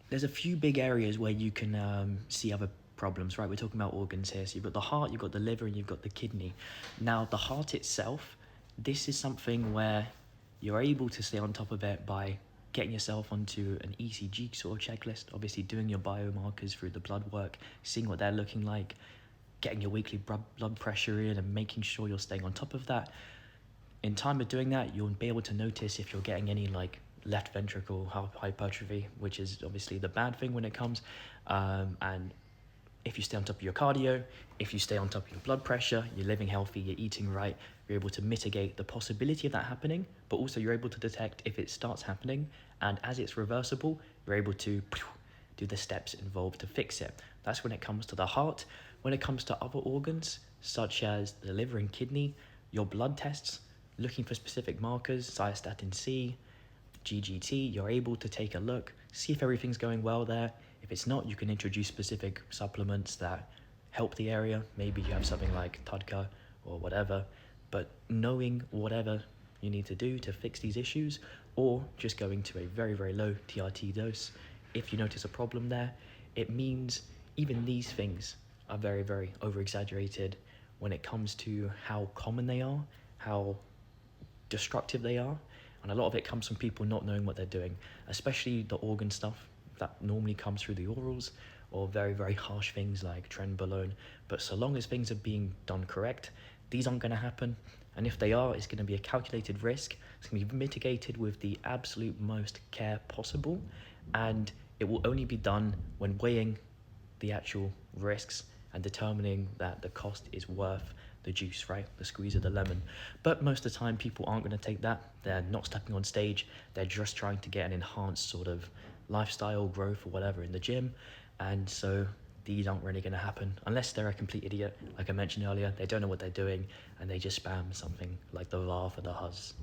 there's a few big areas where you can see other problems, right? We're talking about organs here. So you've got the heart, you've got the liver, and you've got the kidney. Now, the heart itself, this is something where you're able to stay on top of it by getting yourself onto an ECG sort of checklist, obviously doing your biomarkers through the blood work, seeing what they're looking like, getting your weekly blood pressure in and making sure you're staying on top of that. In time of doing that, you'll be able to notice if you're getting any like left ventricle hypertrophy, which is obviously the bad thing when it comes. And if you stay on top of your cardio, if you stay on top of your blood pressure, you're living healthy, you're eating right, you're able to mitigate the possibility of that happening, but also you're able to detect if it starts happening, and as it's reversible, you're able to do the steps involved to fix it. That's when it comes to the heart. When it comes to other organs, such as the liver and kidney, your blood tests, looking for specific markers, cystatin C, GGT, you're able to take a look, see if everything's going well there. If it's not, you can introduce specific supplements that help the area. Maybe you have something like Tudka or whatever, but knowing whatever you need to do to fix these issues, or just going to a very, very low TRT dose. If you notice a problem there, it means even these things are very, very over-exaggerated when it comes to how common they are, how destructive they are, and a lot of it comes from people not knowing what they're doing, especially the organ stuff that normally comes through the orals, or very, very harsh things like trenbolone. But so long as things are being done correct, these aren't going to happen. And if they are, it's going to be a calculated risk. It's going to be mitigated with the absolute most care possible, and it will only be done when weighing the actual risks and determining that the cost is worth the juice, right? The squeeze of the lemon. But most of the time, people aren't going to take that. They're not stepping on stage. They're just trying to get an enhanced sort of lifestyle growth or whatever in the gym. And so these aren't really going to happen unless they're a complete idiot. Like I mentioned earlier, they don't know what they're doing and they just spam something like the VAR for the Huz.